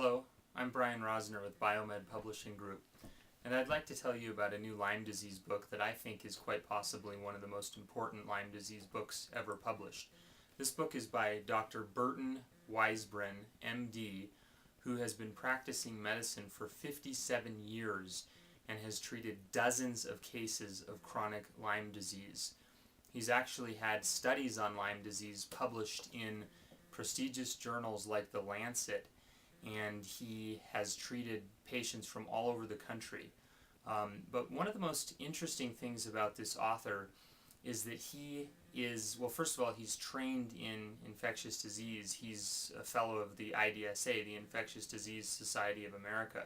Hello, I'm Brian Rosner with Biomed Publishing Group, and I'd like to tell you about a new Lyme disease book that I think is quite possibly one of the most important Lyme disease books ever published. This book is by Dr. Burton Weisbrunn, MD, who has been practicing medicine for 57 years and has treated dozens of cases of chronic Lyme disease. He's actually had studies on Lyme disease published in prestigious journals like The Lancet, and he has treated patients from all over the country. But one of the most interesting things about this author is that he is, well, first of all, he's trained in infectious disease. He's a fellow of the IDSA, the Infectious Disease Society of America.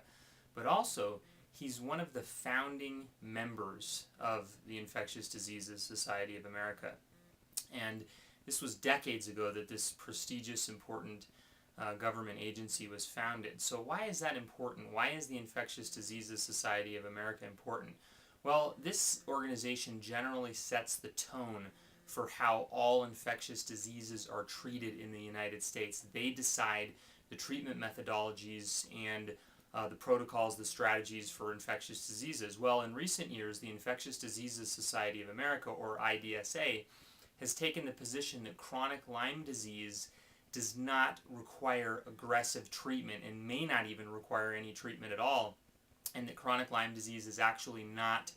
But also, he's one of the founding members of the Infectious Diseases Society of America. And this was decades ago that this prestigious, important government agency was founded. So why is that important? Why is the Infectious Diseases Society of America important? Well, this organization generally sets the tone for how all infectious diseases are treated in the United States. They decide the treatment methodologies and the protocols, the strategies for infectious diseases. Well, in recent years, the Infectious Diseases Society of America, or IDSA, has taken the position that chronic Lyme disease does not require aggressive treatment and may not even require any treatment at all, and that chronic Lyme disease is actually not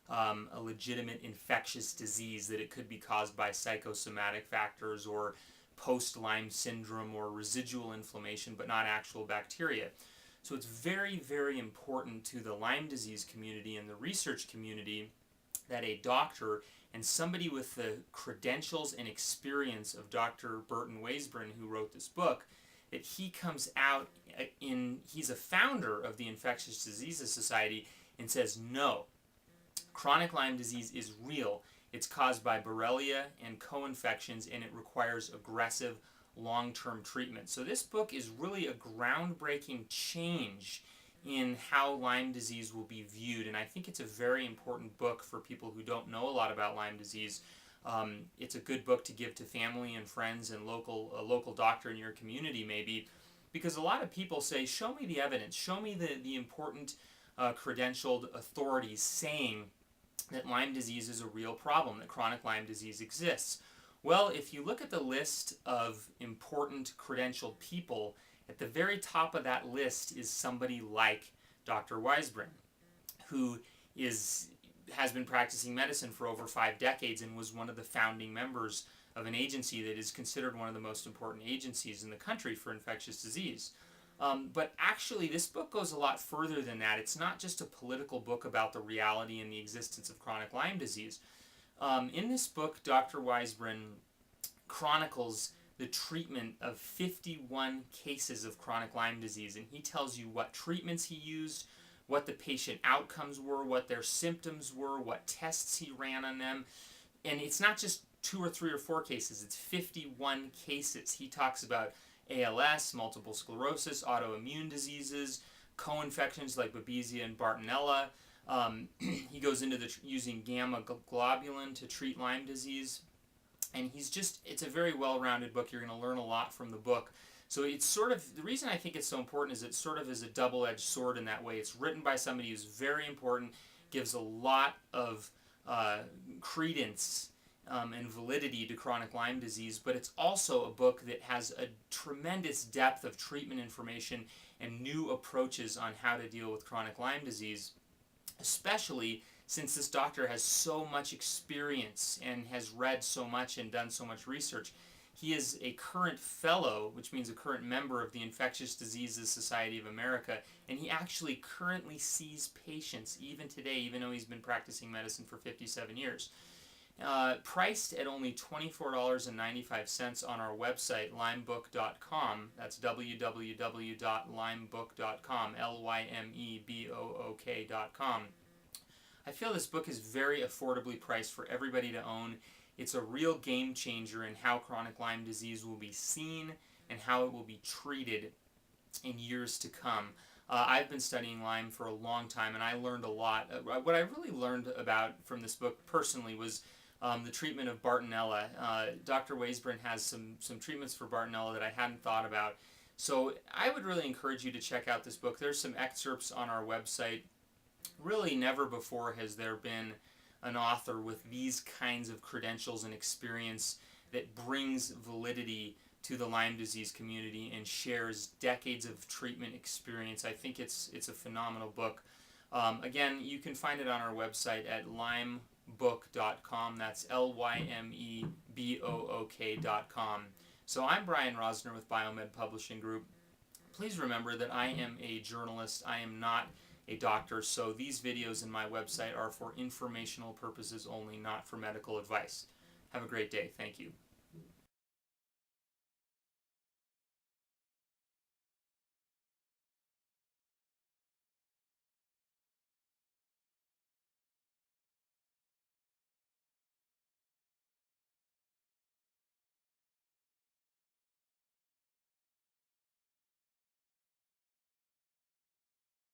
a legitimate infectious disease, that it could be caused by psychosomatic factors or post-Lyme syndrome or residual inflammation, but not actual bacteria. So it's very, very important to the Lyme disease community and the research community that a doctor and somebody with the credentials and experience of Dr. Burton Weisbrunn, who wrote this book, that he comes out he's a founder of the Infectious Diseases Society and says, no, chronic Lyme disease is real. It's caused by Borrelia and co-infections, and it requires aggressive long-term treatment. So this book is really a groundbreaking change in how Lyme disease will be viewed, and I think it's a very important book for people who don't know a lot about Lyme disease. It's a good book to give to family and friends and a local doctor in your community maybe, because a lot of people say, show me the evidence, show me the important credentialed authorities saying that Lyme disease is a real problem, that chronic Lyme disease exists. Well, if you look at the list of important credentialed people, at the very top of that list is somebody like Dr. Weisbrunn, who has been practicing medicine for over 5 decades and was one of the founding members of an agency that is considered one of the most important agencies in the country for infectious disease. But actually, this book goes a lot further than that. It's not just a political book about the reality and the existence of chronic Lyme disease. In this book, Dr. Weisbrunn chronicles the treatment of 51 cases of chronic Lyme disease, and he tells you what treatments he used, what the patient outcomes were, what their symptoms were, what tests he ran on them. And it's not just 2 or 3 or 4 cases, it's 51 cases. He talks about ALS, multiple sclerosis, autoimmune diseases, co-infections like Babesia and Bartonella. He goes into using gamma globulin to treat Lyme disease. And it's a very well-rounded book. You're going to learn a lot from the book. So it's sort of, the reason I think it's so important is it sort of is a double-edged sword in that way. It's written by somebody who's very important, gives a lot of credence and validity to chronic Lyme disease, but it's also a book that has a tremendous depth of treatment information and new approaches on how to deal with chronic Lyme disease, especially since this doctor has so much experience and has read so much and done so much research. He is a current fellow, which means a current member of the Infectious Diseases Society of America, and he actually currently sees patients even today, even though he's been practicing medicine for 57 years. Priced at only $24.95 on our website, lymebook.com. That's www.lymebook.com, lymebook.com. I feel this book is very affordably priced for everybody to own. It's a real game changer in how chronic Lyme disease will be seen and how it will be treated in years to come. I've been studying Lyme for a long time, and I learned a lot. What I really learned about from this book personally was the treatment of Bartonella. Dr. Weisbrunn has some treatments for Bartonella that I hadn't thought about. So I would really encourage you to check out this book. There's some excerpts on our website. Really never before has there been an author with these kinds of credentials and experience that brings validity to the Lyme disease community and shares decades of treatment experience. I think it's a phenomenal book. Again, you can find it on our website at lymebook.com. That's LYMEBOOK.com. So I'm Brian Rosner with Biomed Publishing Group. Please remember that I am a journalist. I am not a doctor, so these videos in my website are for informational purposes only, not for medical advice. Have a great day. Thank you.